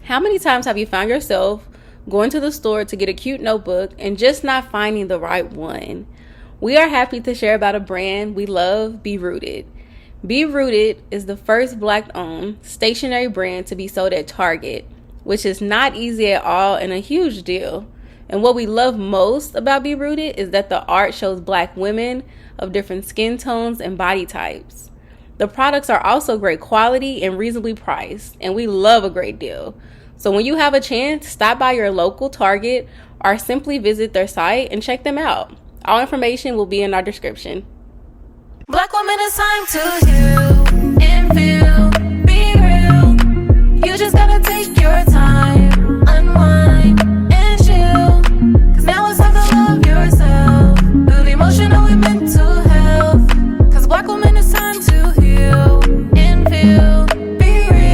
How many times have you found yourself going to the store to get a cute notebook and just not finding the right one? We are happy to share about a brand we love, Be Rooted. Be Rooted is the first Black-owned stationery brand to be sold at Target, which is not easy at all and a huge deal. And what we love most about Be Rooted is that the art shows Black women of different skin tones and body types. The products are also great quality and reasonably priced, and we love a great deal. So when you have a chance, stop by your local Target or simply visit their site and check them out. All information will be in our description. Black woman, it's time to heal and feel, be real. You just gotta take your time, unwind and chill. Cause now it's time to love yourself, build emotional and mental health. Cause Black woman, it's time to heal and feel, be real.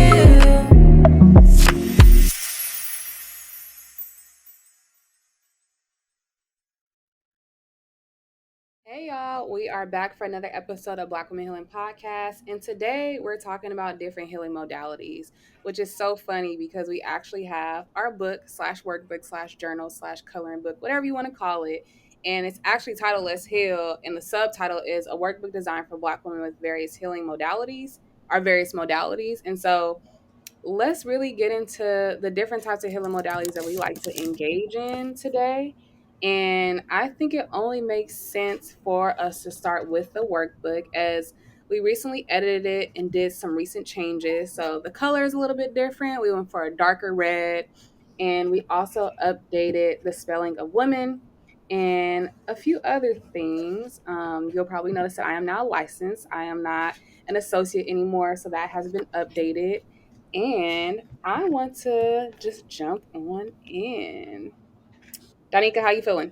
Hey y'all, we are back for another episode of Black Women Healing Podcast, and today we're talking about different healing modalities, which is so funny because we actually have our book slash workbook slash journal slash coloring book, whatever you want to call it, and it's actually titled Let's Heal, and the subtitle is a workbook designed for Black women with various healing modalities, and so let's really get into the different types of healing modalities that we like to engage in today. And I think it only makes sense for us to start with the workbook as we recently edited it and did some recent changes. So the color is a little bit different. We went for a darker red, and we also updated the spelling of women and a few other things. You'll probably notice that I am now licensed. I am not an associate anymore, so that has been updated. And I want to just jump on in. Donika, how you feeling?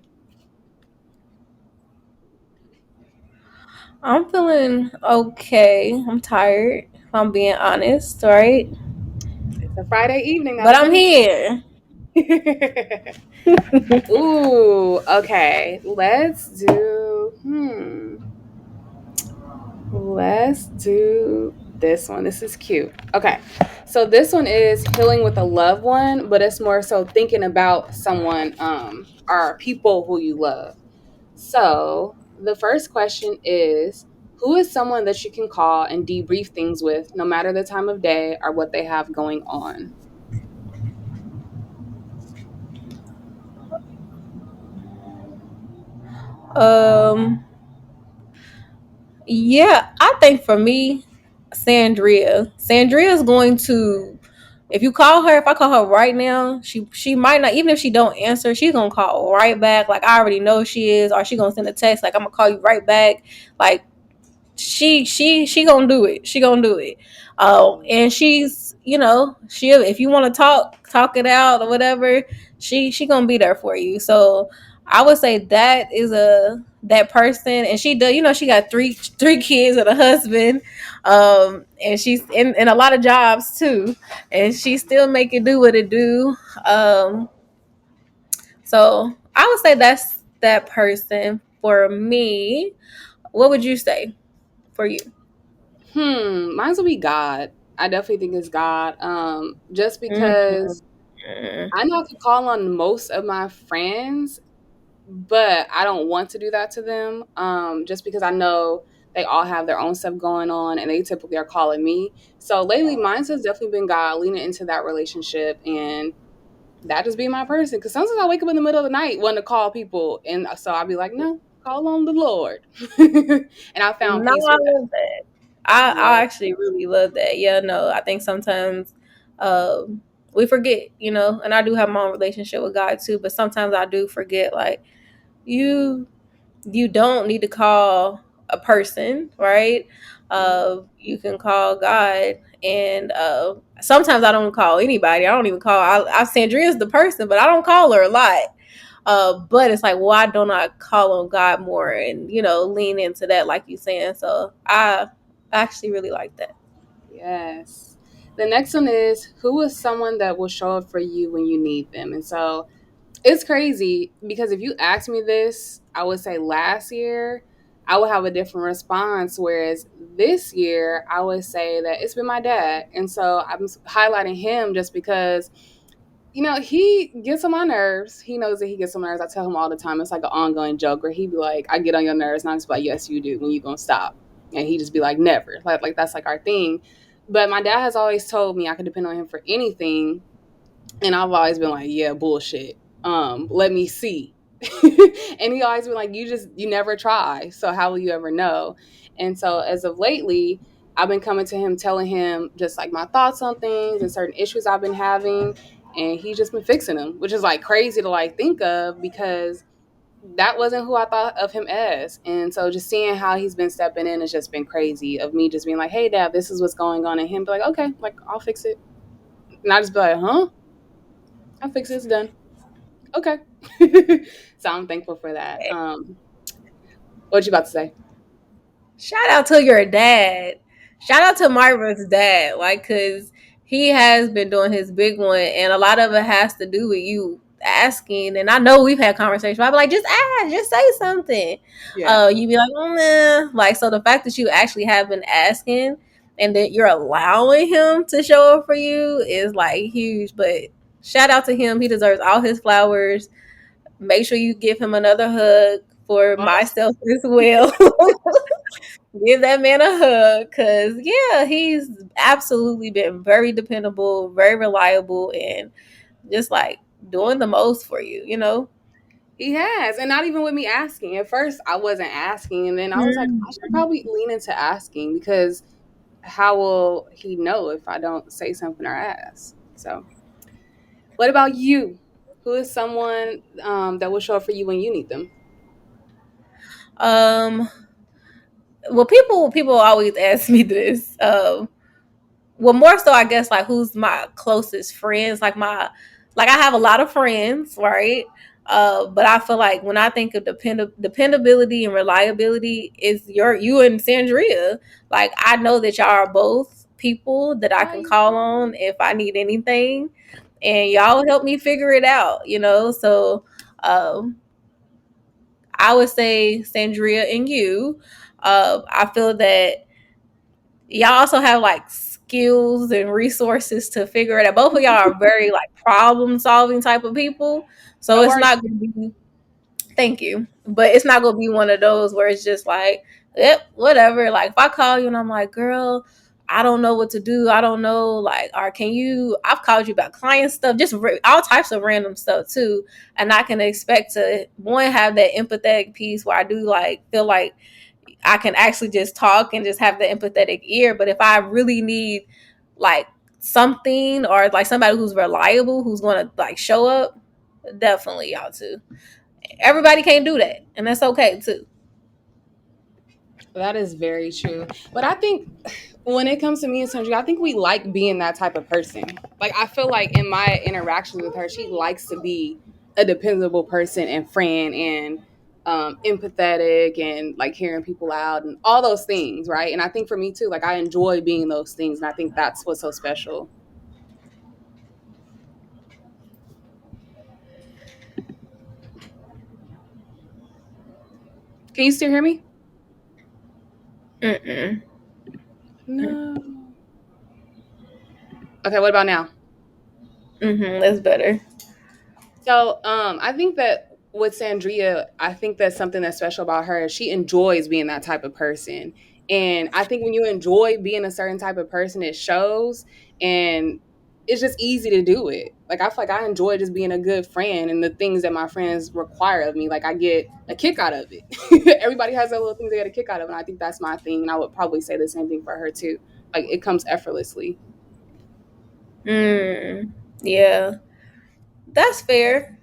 I'm feeling okay. I'm tired, if I'm being honest, right? It's a Friday evening. But That's I'm good. here. Ooh, okay. Let's do this one. This is cute. Okay. So this one is healing with a loved one, but it's more so thinking about someone or people who you love. So the first question is, who is someone that you can call and debrief things with, no matter the time of day or what they have going on? Um, yeah, I think for me, Sandria is going to. If you call her, if I call her right now, she might not. Even if she don't answer, she's gonna call right back. Like I already know she is, or she gonna send a text like I'm gonna call you right back. Like she gonna do it. She gonna do it. And she's she if you want to talk it out or whatever, she gonna be there for you. So I would say that is that person, and she does. She got three kids and a husband, and she's in a lot of jobs too, and she still make it do what it do. So I would say that's that person for me. What would you say for you? Mine will be God. I definitely think it's God. Just because Mm. I know I could call on most of my friends, but I don't want to do that to them. Just because I know they all have their own stuff going on and they typically are calling me. So lately, mine has definitely been God leaning into that relationship and that just be my person. Because sometimes I wake up in the middle of the night wanting to call people, and so I'll be like, no, call on the Lord. And I found No, peace I with that. love that. I Yeah. actually really love that. Yeah, no, I think sometimes we forget, and I do have my own relationship with God too, but sometimes I do forget, like, you you don't need to call a person, right? You can call God, and sometimes I don't call anybody. I don't even call. Sandria's the person, but I don't call her a lot. But it's like, why don't I call on God more and lean into that, like you saying? So I actually really like that. Yes. The next one is, who is someone that will show up for you when you need them? And so it's crazy because if you asked me this, I would say last year I would have a different response. Whereas this year, I would say that it's been my dad. And so I'm highlighting him just because, he gets on my nerves. He knows that he gets on my nerves. I tell him all the time. It's like an ongoing joke where he'd be like, I get on your nerves. And I'm just like, yes, you do. When you going to stop? And he just be like, never. Like that's like our thing. But my dad has always told me I could depend on him for anything. And I've always been like, yeah, bullshit. Let me see. And he always been like, you never try. So how will you ever know? And so as of lately, I've been coming to him, telling him just like my thoughts on things and certain issues I've been having. And he's just been fixing them, which is like crazy to like think of because that wasn't who I thought of him as. And so just seeing how he's been stepping in has just been crazy of me just being like, hey, dad, this is what's going on. And him be like, okay, like I'll fix it. And I just be like, huh? I'll fix it. It's done. Okay. So I'm thankful for that. What you about to say? Shout out to your dad. Shout out to Myra's dad, like, cause he has been doing his big one, and a lot of it has to do with you asking. And I know we've had conversations. I'd be like, just ask, just say something. Yeah. You'd be like, nah. Like, so the fact that you actually have been asking and that you're allowing him to show up for you is like huge. But shout out to him. He deserves all his flowers. Make sure you give him another hug for myself as well. Give that man a hug because, yeah, he's absolutely been very dependable, very reliable, and just like doing the most for you, you know? He has. And not even with me asking. At first, I wasn't asking. And then I was like, I should probably lean into asking because how will he know if I don't say something or ask? So, what about you? Who is someone that will show up for you when you need them? Um, well, people always ask me this. Well, more so, I guess, like who's my closest friends? Like I have a lot of friends, right? But I feel like when I think of dependability and reliability, is you and Sandria. Like I know that y'all are both people that I can call on if I need anything, and y'all help me figure it out. You know, so um, I would say Sandria and you. I feel that y'all also have like skills and resources to figure it out. Both of y'all are very like problem solving type of people. So So it's are not gonna be thank you. But it's not gonna be one of those where it's just like, yep, whatever. Like if I call you and I'm like, girl, I don't know what to do. I don't know, like, or can you? I've called you about client stuff, just all types of random stuff too. And I can expect to one have that empathetic piece where I do like feel like I can actually just talk and just have the empathetic ear. But if I really need like something or like somebody who's reliable, who's going to like show up, definitely y'all too. Everybody can't do that, and that's okay too. That is very true. But I think when it comes to me and Sandra, I think we like being that type of person. Like I feel like in my interactions with her, she likes to be a dependable person and friend and empathetic and like hearing people out and all those things, right? And I think for me too, like I enjoy being those things, and I think that's what's so special. Can you still hear me? Mm-mm. No. Okay, what about now? That's better. So I think that with Sandria, I think that's something that's special about her. She enjoys being that type of person. And I think when you enjoy being a certain type of person, it shows and it's just easy to do it. Like I feel like I enjoy just being a good friend and the things that my friends require of me. Like I get a kick out of it. Everybody has their little things they get a kick out of, and I think that's my thing. And I would probably say the same thing for her too. Like it comes effortlessly. Yeah, that's fair.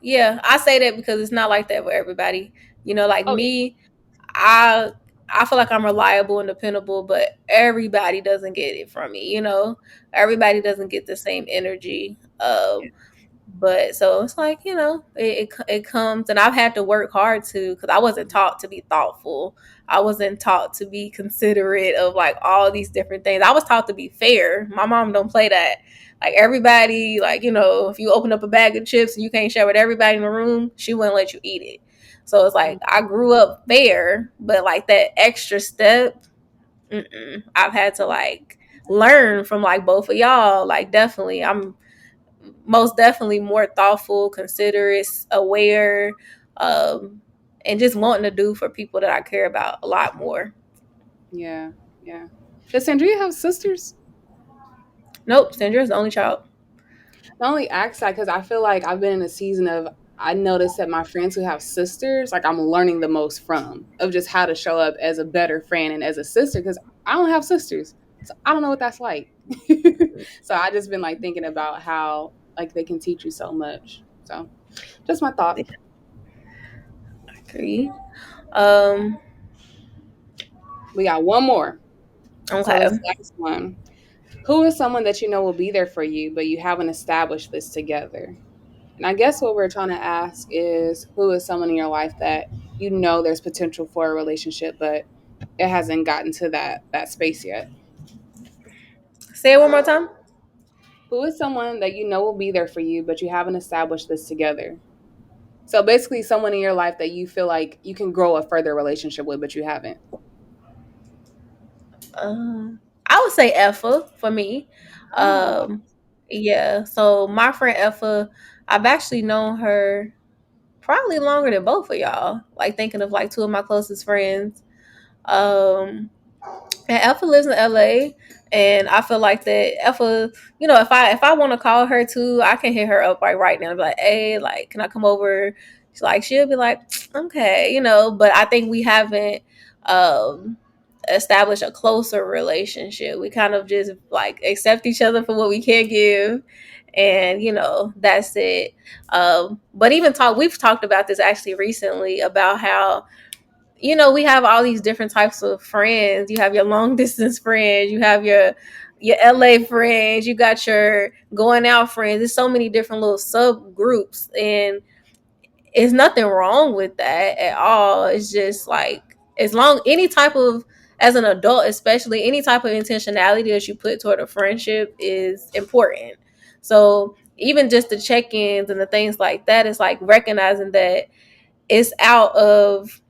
Yeah, I say that because it's not like that for everybody. You know, like Oh yeah. me, I I feel like I'm reliable and dependable, but everybody doesn't get it from me. You know, everybody doesn't get the same energy. But so it's like, it comes, and I've had to work hard to, because I wasn't taught to be thoughtful. I wasn't taught to be considerate of like all these different things. I was taught to be fair. My mom don't play that. Like everybody, like, if you open up a bag of chips and you can't share with everybody in the room, she wouldn't let you eat it. So it's like I grew up fair, but like that extra step, I've had to like learn from like both of y'all. Like definitely, I'm most definitely more thoughtful, considerate, aware, um, and just wanting to do for people that I care about a lot more. Yeah, yeah. Does Sandria have sisters? Nope, Sandra's the only child. I only ask that because I feel like I've been in a season of I noticed that my friends who have sisters, like I'm learning the most from of just how to show up as a better friend and as a sister because I don't have sisters, so I don't know what that's like. So I just been like thinking about how like they can teach you so much. So just my thought. Agree. Um, We got one more. So okay. this next one. Who is someone that you know will be there for you, but you haven't established this together? And I guess what we're trying to ask is who is someone in your life that you know there's potential for a relationship, but it hasn't gotten to that space yet. Say it one more time. Who is someone that you know will be there for you, but you haven't established this together? So basically someone in your life that you feel like you can grow a further relationship with, but you haven't. I would say Effa for me. Oh, Um, yeah. So my friend Effa, I've actually known her probably longer than both of y'all. Like thinking of like two of my closest friends. Um, and Effa lives in LA, and I feel like that Effa, if I want to call her too, I can hit her up like right now and be like, hey, like, can I come over? She'll be like, okay, but I think we haven't um established a closer relationship. We kind of just like accept each other for what we can give. And that's it. But we've talked about this actually recently about how we have all these different types of friends. You have your long distance friends, you have your LA friends, you got your going out friends. There's so many different little subgroups, and it's nothing wrong with that at all. It's just like as long any type of as an adult, especially any type of intentionality that you put toward a friendship is important. So even just the check-ins and the things like that, it's like recognizing that it's out of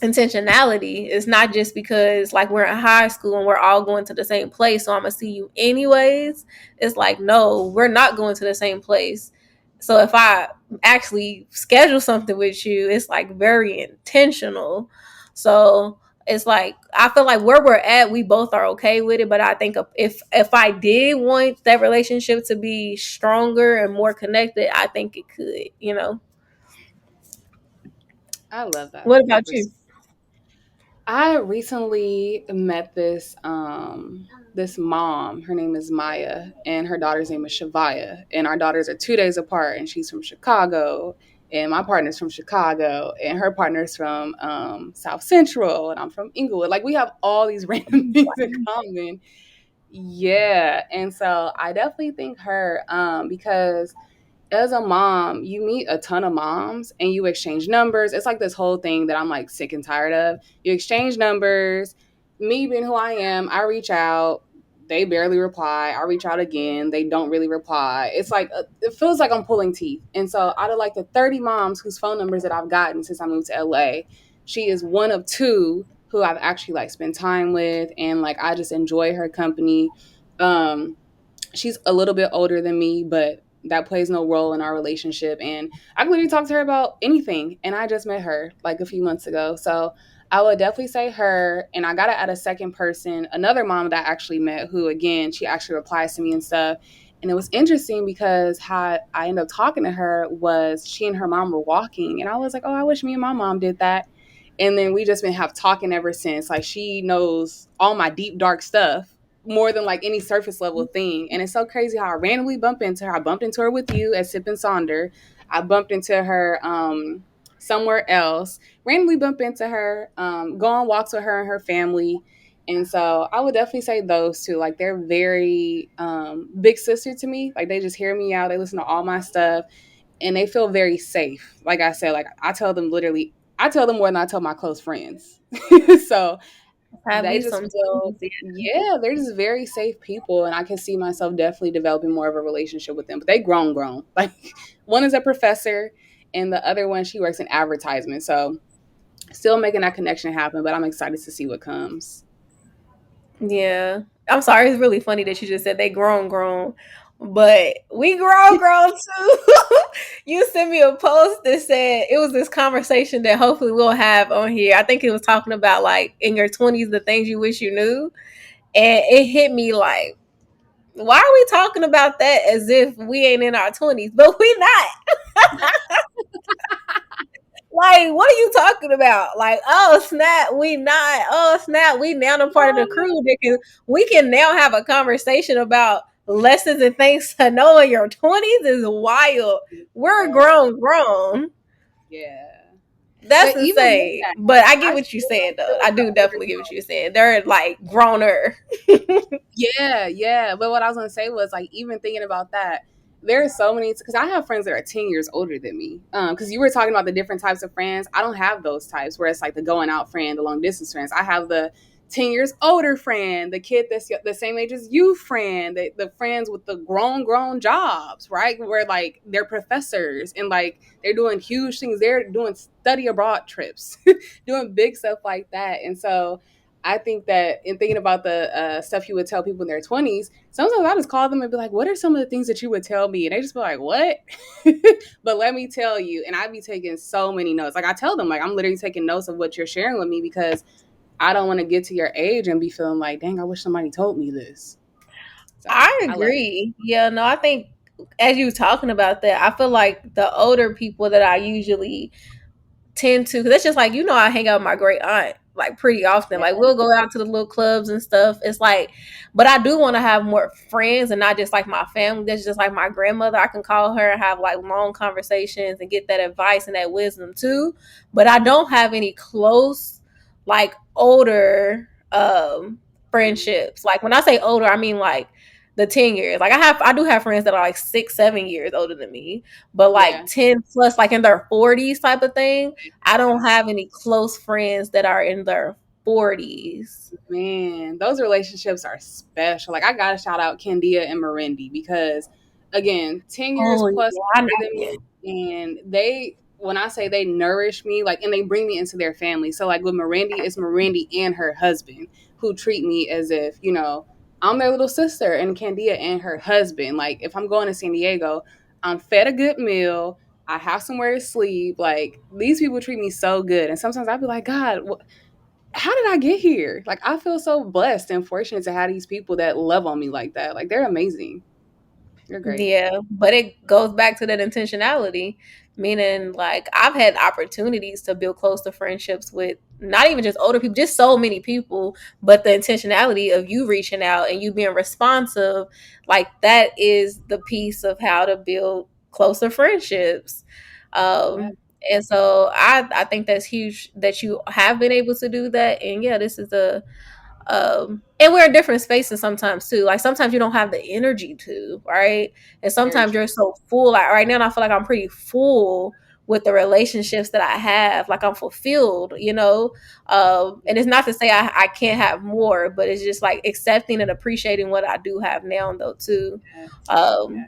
intentionality. It's not just because like we're in high school and we're all going to the same place, so I'm gonna see you anyways. It's like, no, we're not going to the same place. So if I actually schedule something with you, it's like very intentional. So it's like I feel like where we're at, we both are okay with it. But I think if I did want that relationship to be stronger and more connected, I think it could. I love that. What Good about you? I recently met this mom. Her name is Maya, and her daughter's name is Shavaya. And our daughters are 2 days apart, and she's from Chicago, and my partner's from Chicago, and her partner's from South Central, and I'm from Inglewood. Like we have all these random things in common. Yeah, and so I definitely think her because as a mom, you meet a ton of moms and you exchange numbers. It's like this whole thing that I'm like sick and tired of. You exchange numbers. Me being who I am, I reach out. They barely reply. I reach out again. They don't really reply. It's like, it feels like I'm pulling teeth. And so, out of like the 30 moms whose phone numbers that I've gotten since I moved to LA, she is one of two who I've actually like spent time with. And like, I just enjoy her company. Um, she's a little bit older than me, but that plays no role in our relationship. And I can literally talk to her about anything. And I just met her like a few months ago. So I would definitely say her. And I got to add a second person, another mom that I actually met who, again, she actually replies to me and stuff. And it was interesting because how I ended up talking to her was she and her mom were walking. And I was like, oh, I wish me and my mom did that. And then we just been have talking ever since. Like she knows all my deep dark stuff more than like any surface level thing. And it's so crazy how I randomly bump into her. I bumped into her with you at Sip and Sonder. I bumped into her somewhere else. Randomly bump into her, go on walks with her and her family. And so I would definitely say those two. Like they're very big sister to me. Like they just hear me out. They listen to all my stuff and they feel very safe. Like I said, like I tell them more than I tell my close friends. So Have they you just sometimes? feel, yeah, they're just very safe people. And I can see myself definitely developing more of a relationship with them. But they grown. Like one is a professor and the other one, she works in advertisement. So still making that connection happen, but I'm excited to see what comes. Yeah. I'm sorry, it's really funny that you just said they grown, but we grown too. You sent me a post that said it was this conversation that hopefully we'll have on here. I think it was talking about like in your 20s the things you wish you knew, and it hit me like, why are we talking about that as if we ain't in our 20s? But we not. Like, what are you talking about? Like, oh snap, we not. Oh snap, we now a part of the crew that we can now have a conversation about lessons and things to know in your 20s is wild. We're grown. Yeah. That's But even with insane. that, But I get I what you're still saying though. feel I like do the older definitely get what you're saying. They're like growner. Yeah, yeah. But what I was gonna say was like even thinking about that, there are so many because I have friends that are 10 years older than me. Because you were talking about the different types of friends. I don't have those types where it's like the going out friend, the long distance friends. I have the 10 years older friend, the kid that's the same age as you friend, the friends with the grown jobs, right? Where like they're professors and like they're doing huge things. They're doing study abroad trips, doing big stuff like that. And so I think that in thinking about the stuff you would tell people in their 20s, sometimes I just call them and be like, what are some of the things that you would tell me? And they just be like, what? But let me tell you. And I'd be taking so many notes. Like I tell them, like, I'm literally taking notes of what you're sharing with me because I don't want to get to your age and be feeling like, dang, I wish somebody told me this. So I I love it. agree. Yeah, no, I think as you talking about that, I feel like the older people that I usually tend to, because that's just like, I hang out with my great aunt like pretty often. Yeah. Like we'll go out to the little clubs and stuff. It's like, but I do want to have more friends and not just like my family. That's just like my grandmother. I can call her and have like long conversations and get that advice and that wisdom too. But I don't have any close, like older friendships. Like when I say older, I mean like the 10 years. Like I do have friends that are like 6, 7 years older than me, but like Yeah. 10 plus, like in their 40s type of thing. I don't have any close friends that are in their 40s. Man, those relationships are special. Like I gotta shout out Candia and Marendi because again, 10 years Oh plus yeah, I older than know. me. And they when I say they nourish me, like and they bring me into their family. So like with Marendi, it's Marendi and her husband who treat me as if, I'm their little sister and Candia and her husband. Like if I'm going to San Diego, I'm fed a good meal. I have somewhere to sleep. Like these people treat me so good. And sometimes I'd be like, God, how did I get here? Like, I feel so blessed and fortunate to have these people that love on me like that. Like, they're amazing. They're great. Yeah, but it goes back to that intentionality, meaning like I've had opportunities to build close to friendships with not even just older people, just so many people, but the intentionality of you reaching out and you being responsive, like that is the piece of how to build closer friendships. Yeah. And so I think that's huge that you have been able to do that. And yeah, this is a and we're in different spaces sometimes too. Like sometimes you don't have the energy to, right? And Very sometimes true. you're so full. Like right now I feel like I'm pretty full with the relationships that I have. Like I'm fulfilled. And it's not to say I can't have more, but it's just like accepting and appreciating what I do have now though too. Yeah. Yeah. um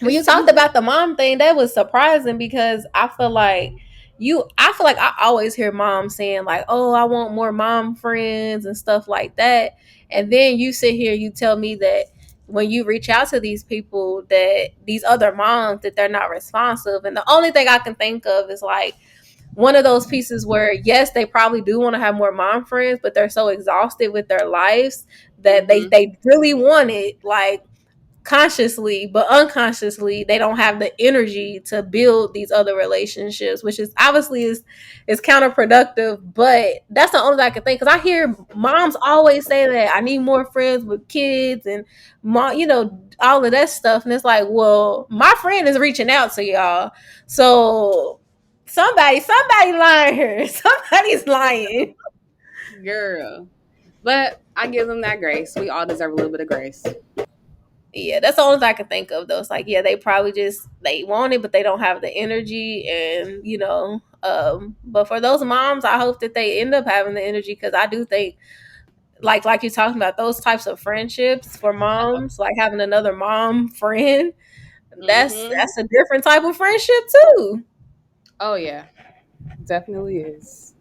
when It's you talked seasons. about the mom thing, that was surprising because I feel like I always hear mom saying like, "Oh, I want more mom friends and stuff like that." And then you sit here, you tell me that when you reach out to these people, that these other moms, that they're not responsive. And the only thing I can think of is like one of those pieces where yes, they probably do want to have more mom friends, but they're so exhausted with their lives that they Mm-hmm. they really want it, like consciously, but unconsciously they don't have the energy to build these other relationships, which is obviously is counterproductive. But that's the only thing I can think, because I hear moms always say that I need more friends with kids and mom, all of that stuff. And it's like, well, my friend is reaching out to y'all, so somebody lying here. Somebody's lying. Girl. But I give them that grace. We all deserve a little bit of grace. Yeah, that's the only thing I can think of though. It's like, yeah, they probably just they want it, but they don't have the energy, and but for those moms, I hope that they end up having the energy, because I do think, like you're talking about, those types of friendships for moms, like having another mom friend, that's Mm-hmm. a different type of friendship too. Oh yeah, definitely is.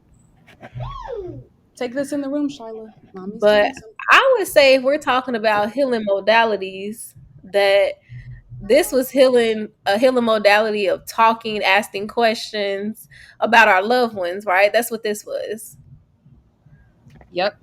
Take this in the room, Shyla. Mommy's But doing something. I would say if we're talking about healing modalities, that this was healing a healing modality of talking, asking questions about our loved ones, right? That's what this was. Yep.